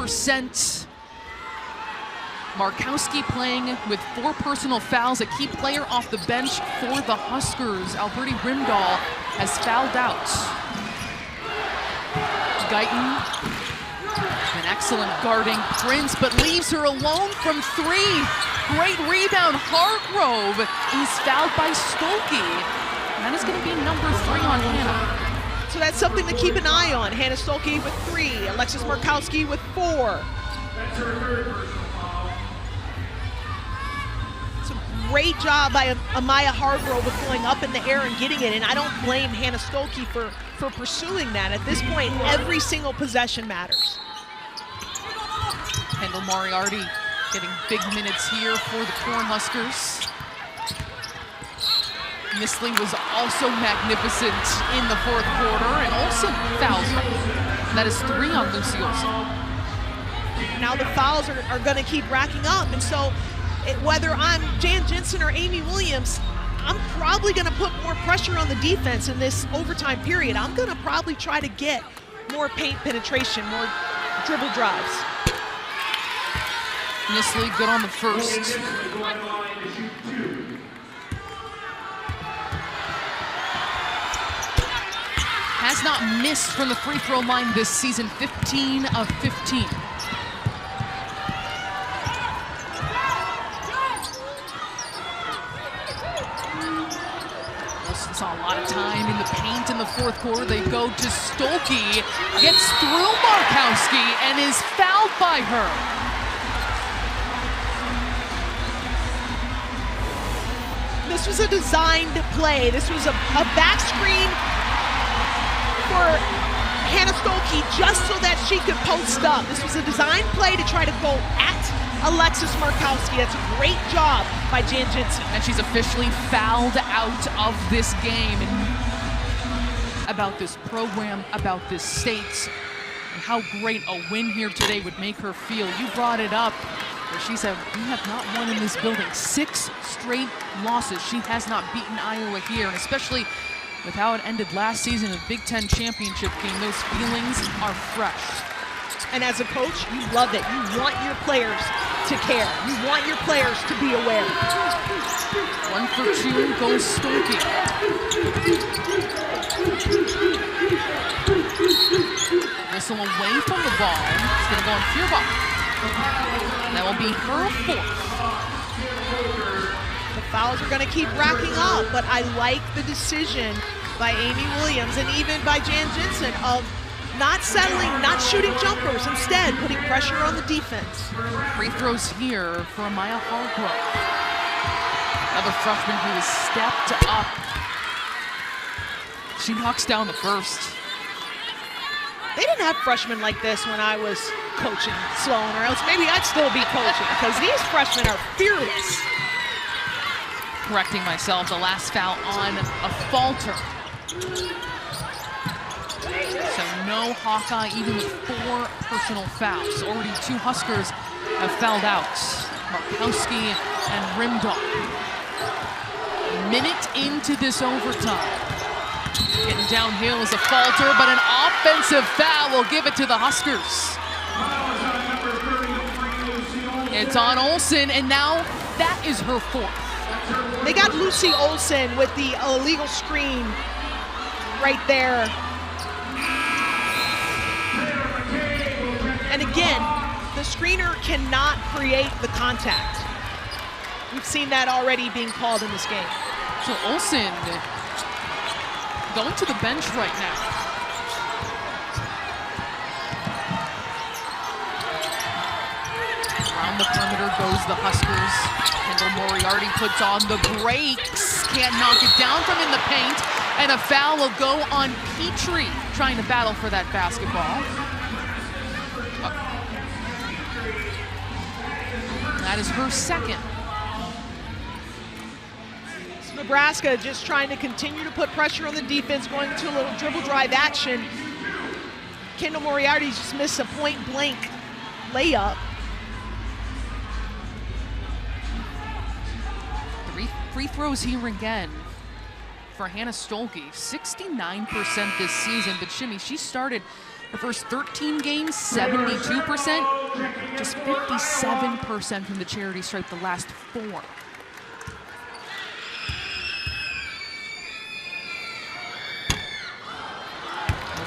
100%. Markowski playing with 4 personal fouls, a key player off the bench for the Huskers. Alberti Rimdahl has fouled out. Guyton, an excellent guarding Prince, but leaves her alone from 3. Great rebound. Hargrove is fouled by Stolke. And that is going to be number 3 on Hannah. So that's something to keep an eye on. Hannah Stolke with 3, Alexis Markowski with 4. It's a great job by Amaya Hargrove with going up in the air and getting it, and I don't blame Hannah Stolke for pursuing that. At this point, every single possession matters. Kendall Moriarty getting big minutes here for the Cornhuskers. Mistley was also magnificent in the 4th quarter, and Olsen fouls her. That is 3 on Lucy Olsen. Now the fouls are going to keep racking up, and so whether I'm Jan Jensen or Amy Williams, I'm probably going to put more pressure on the defense in this overtime period. I'm going to probably try to get more paint penetration, more dribble drives. Mistley good on the first. Has not missed from the free throw line this season, 15 of 15. Wilson saw a lot of time in the paint in the 4th quarter. They go to Stolke, gets through Markowski and is fouled by her. This was a designed play. This was a back screen for Hannah Stolke just so that she could post up. This was a designed play to try to go at Alexis Markowski. That's a great job by Jan Jensen. And she's officially fouled out of this game. And about this program, about this state, and how great a win here today would make her feel. You brought it up. She said, we have not won in this building. 6 straight losses. She has not beaten Iowa here, and especially with how it ended last season in the Big Ten championship game, those feelings are fresh. And as a coach, you love it. You want your players to care. You want your players to be aware. 1 for 2 goes Stolke. Whistle away from the ball. It's going to go on Feuerbach. That will be her 4th. The fouls are going to keep racking up, but I like the decision by Amy Williams and even by Jan Jensen of not settling, not shooting jumpers, instead putting pressure on the defense. Free throws here for Amaya Hargrove. Another freshman who has stepped up. She knocks down the first. They didn't have freshmen like this when I was coaching Sloan, or else maybe I'd still be coaching, because these freshmen are fearless. Correcting myself, the last foul on a falter. So no Hawkeye, even with 4 personal fouls. Already 2 Huskers have fouled out. Markowski and Rimdahl. Minute into this overtime. Getting downhill is a falter, but an offensive foul will give it to the Huskers. It's on Olsen, and now that is her 4th. They got Lucy Olsen with the illegal screen right there. And again, the screener cannot create the contact. We've seen that already being called in this game. So Olsen going to the bench right now. Around the perimeter goes the Huskers. Kendall Moriarty puts on the brakes. Can't knock it down from in the paint. And a foul will go on Petrie, trying to battle for that basketball. That is her 2nd. Nebraska just trying to continue to put pressure on the defense, going to a little dribble drive action. Kendall Moriarty just missed a point-blank layup. 3 free throws here again for Hannah Stolke. 69% this season, but Shimmy, she started Her first 13 games, 72%. Just 57% from the charity stripe the last 4. No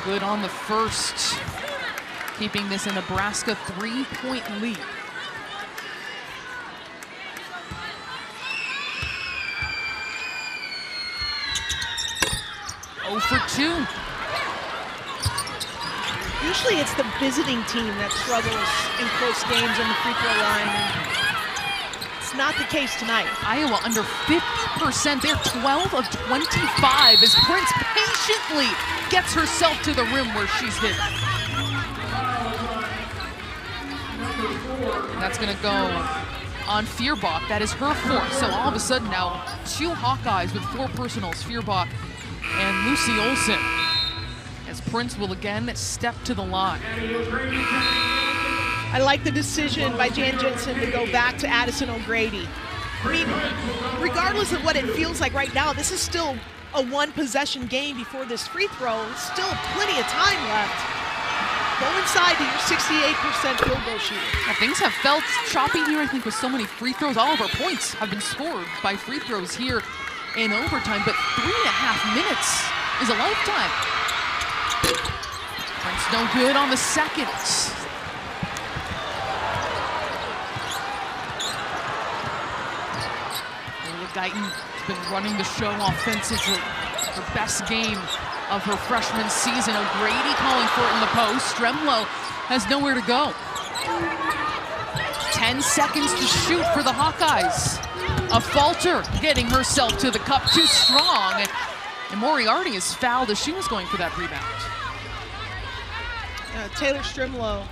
good on the first, keeping this a Nebraska 3-point lead. Oh for 2. Usually it's the visiting team that struggles in close games on the free throw line. It's not the case tonight. Iowa under 50%. They're 12 of 25 as Prince patiently gets herself to the rim where she's hit. And that's going to go on Feuerbach. That is her 4th. So all of a sudden now 2 Hawkeyes with 4 personals, Feuerbach and Lucy Olsen, as Prince will again step to the line. I like the decision by Jan Jensen to go back to Addison O'Grady. I mean, regardless of what it feels like right now, this is still a 1-possession game before this free throw. Still plenty of time left. Go inside to your 68% field goal shooter. Now, things have felt choppy here, I think, with so many free throws. All of our points have been scored by free throws here in overtime, but 3.5 minutes is a lifetime. Prince no good on the second. Layla Guyton has been running the show offensively. Her best game of her freshman season. O'Grady calling for it in the post. Stremlo has nowhere to go. 10 seconds to shoot for the Hawkeyes. A falter getting herself to the cup, too strong. And Moriarty is fouled as she was going for that rebound. Taylor Stremlo.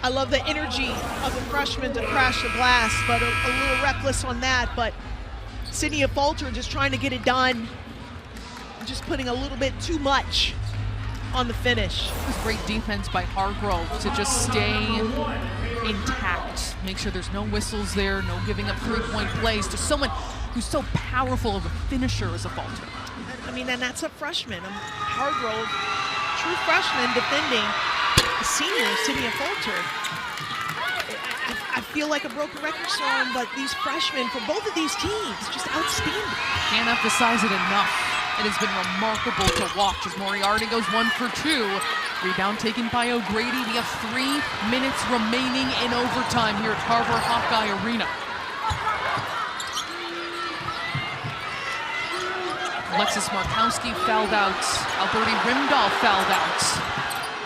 I love the energy of the freshman to crash the glass, but a little reckless on that. But Sydney Falter just trying to get it done, just putting a little bit too much on the finish. It was great defense by Hargrove to just stay intact, make sure there's no whistles there, no giving up 3-point plays to someone who's so powerful of a finisher as a Falter. I mean, and that's a freshman. Hargrove, true freshman defending a senior, Sydney Falter. I feel like a broken record song, but these freshmen for both of these teams, just outstanding. Can't emphasize it enough. It has been remarkable to watch as Moriarty goes 1 for 2. Rebound taken by O'Grady. We have 3 minutes remaining in overtime here at Carver Hawkeye Arena. Alexis Markowski fouled out. Alberti Rimdahl fouled out.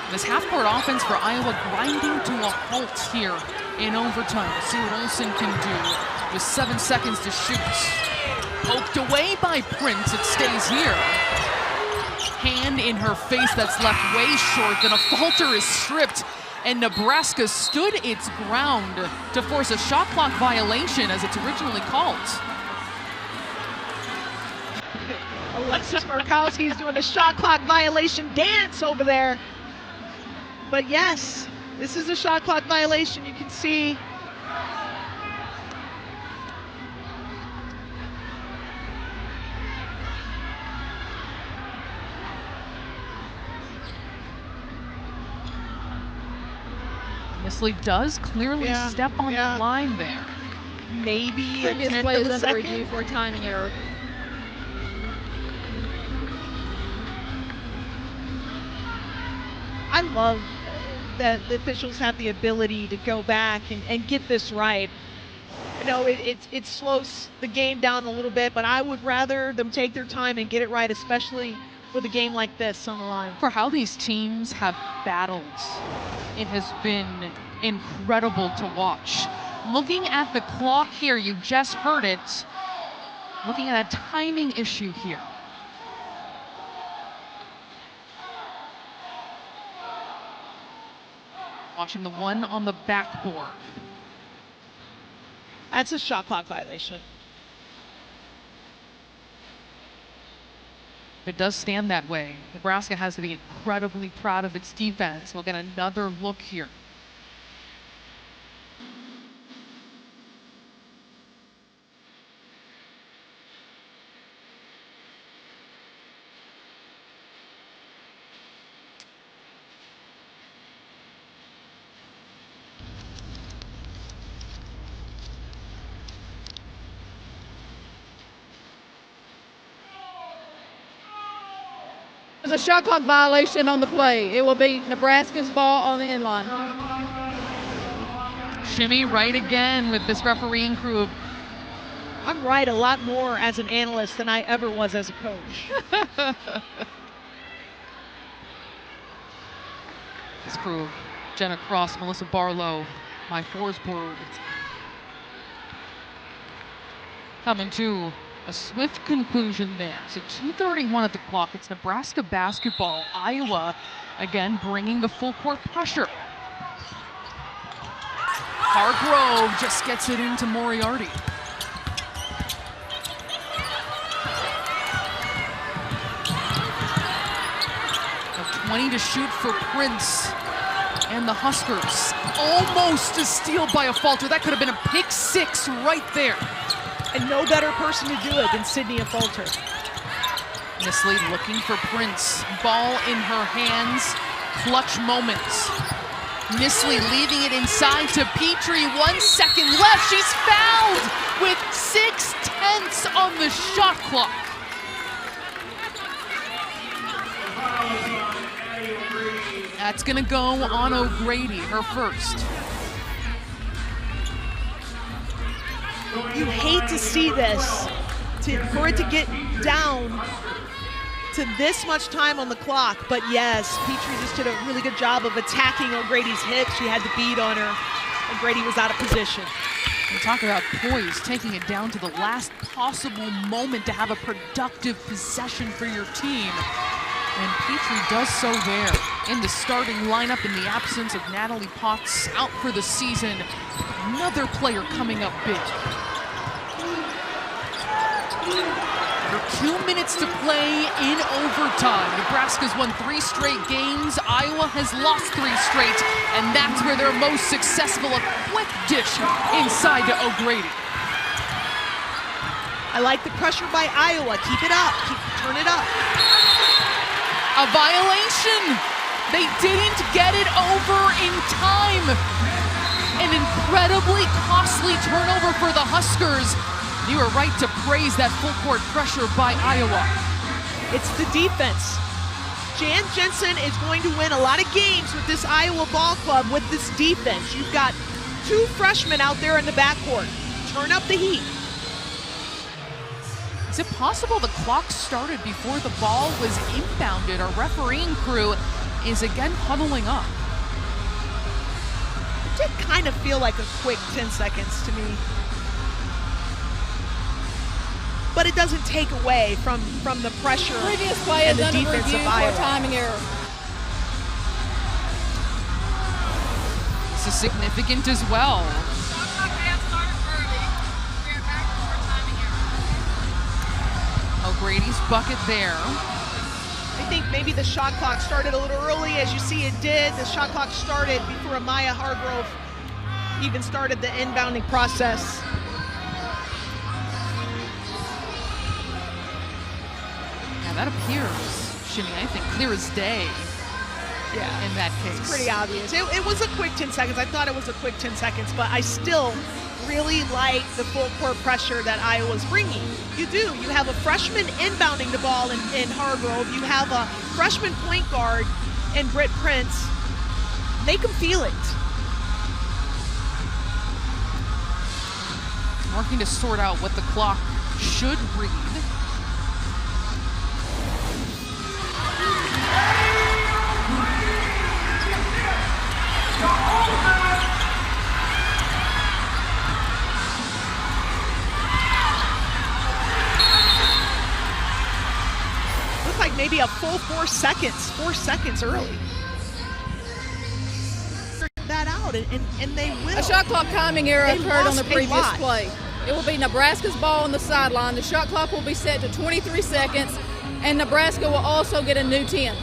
This half-court offense for Iowa grinding to a halt here in overtime. We'll see what Olsen can do with 7 seconds to shoot. Poked away by Prince, it stays here. Hand in her face that's left way short, then a Falter is stripped, and Nebraska stood its ground to force a shot clock violation as it's originally called. Alexis Markowski is doing a shot clock violation dance over there. But yes, this is a shot clock violation. You can see Missley does clearly step on the line there. Maybe a Previous tenth play of a is under review second. for timing error. I love that the officials have the ability to go back and get this right. You know, it slows the game down a little bit, but I would rather them take their time and get it right, especially with a game like this on the line. For how these teams have battled, it has been incredible to watch. Looking at the clock here, you just heard it. Looking at a timing issue here. Watching the one on the backboard. That's a shot clock violation. It does stand that way. Nebraska has to be incredibly proud of its defense. We'll get another look here. There's a shot clock violation on the play. It will be Nebraska's ball on the end line. Shimmy right again with this refereeing crew. I'm right a lot more as an analyst than I ever was as a coach. This crew, Jenna Cross, Melissa Barlow, my Forsberg. Coming to a swift conclusion there. So 2:31 at the clock. It's Nebraska basketball. Iowa, again, bringing the full court pressure. Hargrove just gets it into Moriarty. A 20 to shoot for Prince and the Huskers. Almost a steal by a Falter. That could have been a pick six right there. And no better person to do it than Sydney Falter. Nisley looking for Prince. Ball in her hands. Clutch moments. Nisley leaving it inside to Petrie. 1 second left. She's fouled with 6/10 on the shot clock. That's going to go on O'Grady, her first. You hate to see this, for it to get down to this much time on the clock, but yes, Petrie just did a really good job of attacking O'Grady's hip. She had the bead on her. O'Grady was out of position. You talk about poise, taking it down to the last possible moment to have a productive possession for your team. And Petrie does so there in the starting lineup in the absence of Natalie Potts out for the season. Another player coming up big. Under 2 minutes to play in overtime. Nebraska's won 3 straight games. Iowa has lost 3 straight, and that's where they're most successful. A quick dish inside to O'Grady. I like the pressure by Iowa. Keep it up. Turn it up. A violation. They didn't get it over in time. An incredibly costly turnover for the Huskers. You are right to praise that full court pressure by Iowa. It's the defense. Jan Jensen is going to win a lot of games with this Iowa ball club with this defense. You've got 2 freshmen out there in the backcourt. Turn up the heat. Is it possible the clock started before the ball was inbounded? Our refereeing crew is again huddling up. It did kind of feel like a quick 10 seconds to me. But it doesn't take away from the pressure Previous play and the is under defense review of for Iowa. a timing error. This is significant as well. O'Grady's bucket there. I think maybe the shot clock started a little early. As you see, it did. The shot clock started before Amaya Hargrove even started the inbounding process. Now that appears, Shimmy, I think, clear as day. Yeah, in that case. It's pretty obvious. It was a quick 10 seconds. I thought it was a quick 10 seconds, but I still really like the full court pressure that Iowa's bringing. You do. You have a freshman inbounding the ball in Hargrove. You have a freshman point guard in Britt Prince. Make them feel it. Working to sort out what the clock should read. Looks like maybe a full 4 seconds early. That out, and they will. A shot clock timing error They occurred on the lost a previous lot. play. It will be Nebraska's ball on the sideline. The shot clock will be set to 23 seconds, and Nebraska will also get a new 10.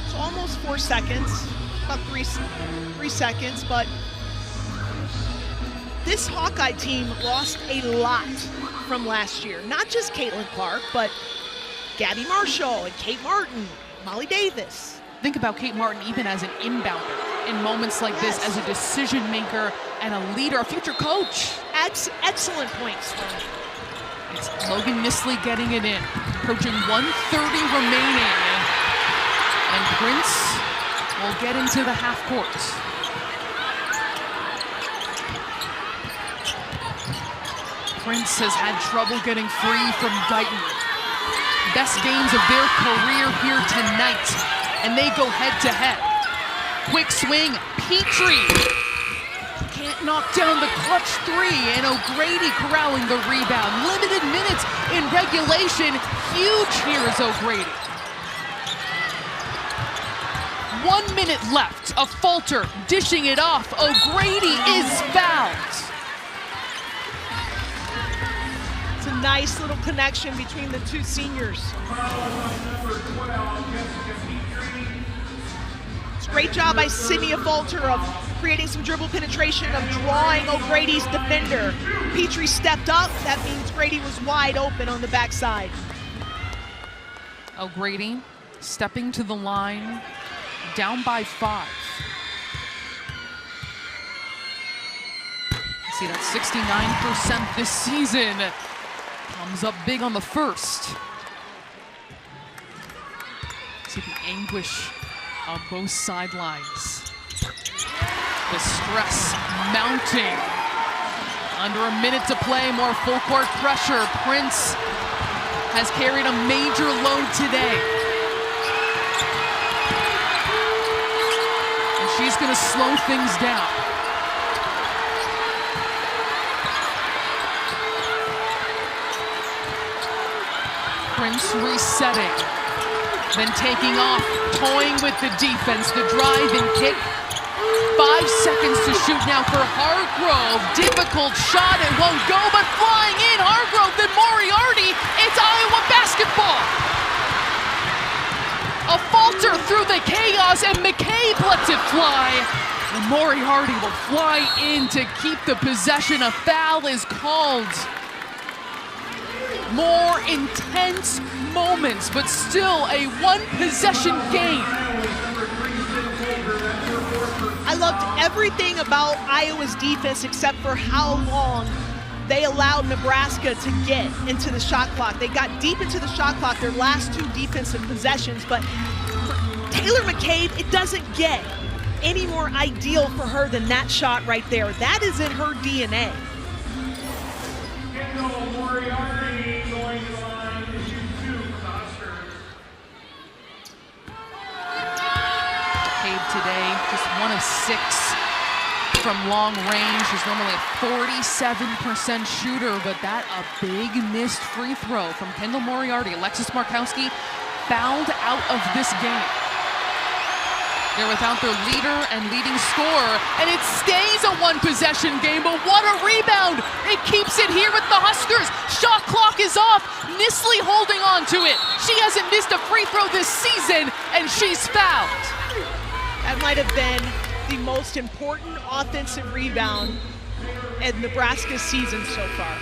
So almost 4 seconds, about three seconds, but this Hawkeye team lost a lot from last year. Not just Caitlin Clark, but Gabby Marshall and Kate Martin, Molly Davis. Think about Kate Martin even as an inbounder in moments like this, as a decision maker and a leader, a future coach. Excellent points. It's Logan Nisley getting it in. Approaching 1:30 remaining. And Prince will get into the half court. Prince has had trouble getting free from Guyton. Best games of their career here tonight. And they go head to head. Quick swing, Petrie. Can't knock down the clutch three, and O'Grady corralling the rebound. Limited minutes in regulation. Huge here is O'Grady. 1 minute left. A falter, dishing it off. O'Grady is fouled. It's a nice little connection between the two seniors. It's a great job by Sydney Falter of creating some dribble penetration, of drawing O'Grady's defender. Petrie stepped up. That means Grady was wide open on the backside. O'Grady stepping to the line, down by 5. See, that's 69% this season. Comes up big on the first. See the anguish on both sidelines. The stress mounting. Under a minute to play, more full court pressure. Prince has carried a major load today. And she's gonna slow things down. Prince resetting, then taking off, toying with the defense, the drive and kick. 5 seconds to shoot now for Hargrove. Difficult shot, it won't go, but flying in, Hargrove, then Moriarty. It's Iowa basketball. A falter through the chaos, and McCabe lets it fly. And Moriarty will fly in to keep the possession. A foul is called. More intense moments, but still a one-possession game. I loved everything about Iowa's defense except for how long they allowed Nebraska to get into the shot clock. They got deep into the shot clock their last 2 defensive possessions, but for Taylor McCabe, it doesn't get any more ideal for her than that shot right there. That is in her DNA. Today, just 1 of 6 from long range. She's normally a 47% shooter, but that a big missed free throw from Kendall Moriarty. Alexis Markowski fouled out of this game. They're without their leader and leading scorer, and it stays a one-possession game, but what a rebound! It keeps it here with the Huskers. Shot clock is off. Nisley holding on to it. She hasn't missed a free throw this season, and she's fouled. That might have been the most important offensive rebound in Nebraska's season so far.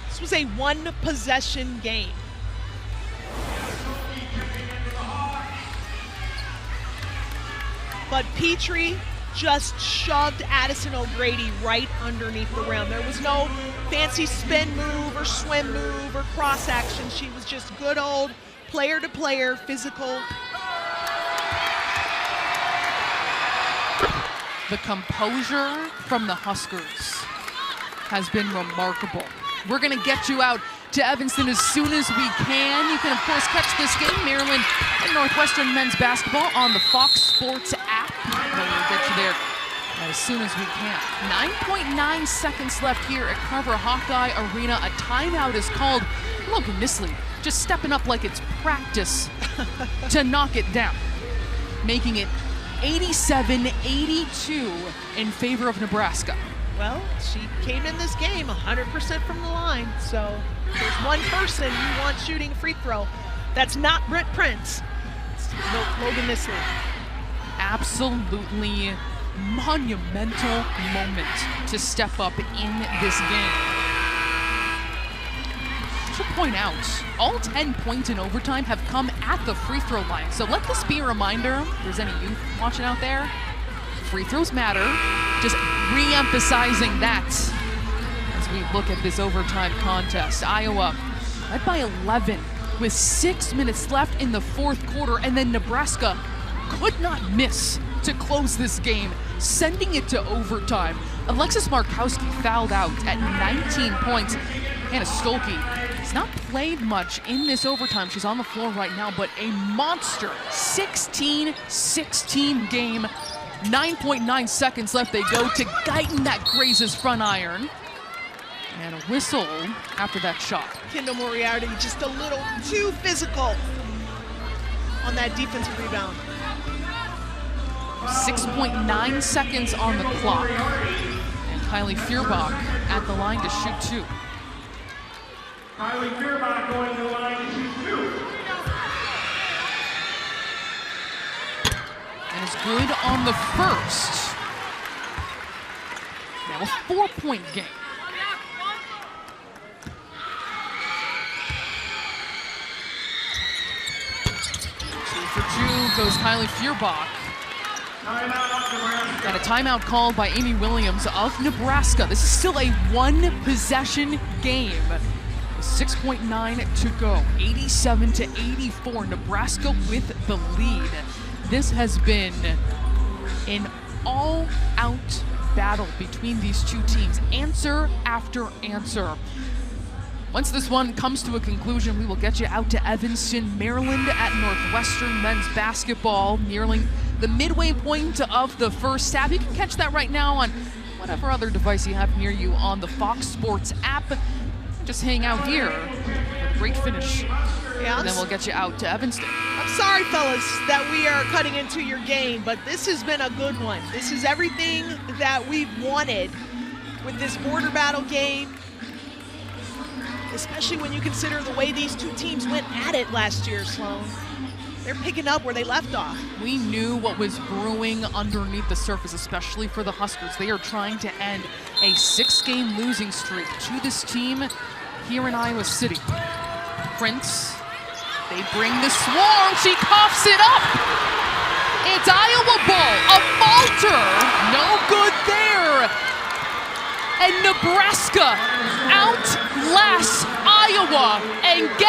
This was a one-possession game. But Petrie just shoved Addison O'Grady right underneath the rim. There was no fancy spin move or swim move or cross action. She was just good old player-to-player, physical. The composure from the Huskers has been remarkable. We're gonna get you out to Evanston as soon as we can. You can, of course, catch this game, Maryland and Northwestern men's basketball, on the Fox Sports app. We'll get you there as soon as we can. 9.9 seconds left here at Carver Hawkeye Arena. A timeout is called. Logan Nisley just stepping up like it's practice to knock it down, making it 87-82 in favor of Nebraska. Well, she came in this game 100% from the line, so there's one person you want shooting a free throw. That's not Brent Prince. It's Logan Nisley. Absolutely monumental moment to step up in this game. To point out, all 10 points in overtime have come at the free throw line. So let this be a reminder, if there's any youth watching out there, free throws matter. Just re-emphasizing that as as we look at this overtime contest. Iowa led by 11 with 6 minutes left in the fourth quarter, and then Nebraska could not miss to close this game, sending it to overtime. Alexis Markowski fouled out at 19 points. Hannah Stolke has not played much in this overtime. She's on the floor right now, but a monster 16-16 game. 9.9 seconds left. They go to Guyton, that grazes front iron. And a whistle after that shot. Kendall Moriarty just a little too physical on that defensive rebound. 6.9 seconds on the clock. And Kylie Feuerbach at the line to shoot 2. Kylie Feuerbach going to the line to shoot 2. And is good on the first. Now a 4-point game. 2 for 2 goes Kylie Feuerbach. Got a timeout called by Amy Williams of Nebraska. This is still a one-possession game. 6.9 to go. 87-84. Nebraska with the lead. This has been an all-out battle between these two teams. Answer after answer. Once this one comes to a conclusion, we will get you out to Evanston, Maryland at Northwestern men's basketball, nearing the midway point of the first half. You can catch that right now on whatever other device you have near you on the Fox Sports app. Just hang out here for a great finish. Yeah, And then we'll get you out to Evanston. I'm sorry, fellas, that we are cutting into your game, but this has been a good one. This is everything that we've wanted with this border battle game, especially when you consider the way these two teams went at it last year, Sloan. They're picking up where they left off. We knew what was brewing underneath the surface, especially for the Huskers. They are trying to end a 6-game losing streak to this team here in Iowa City. Prince, they bring the swarm. She coughs it up. It's Iowa ball. A falter. No good there. And Nebraska outlasts Iowa and gets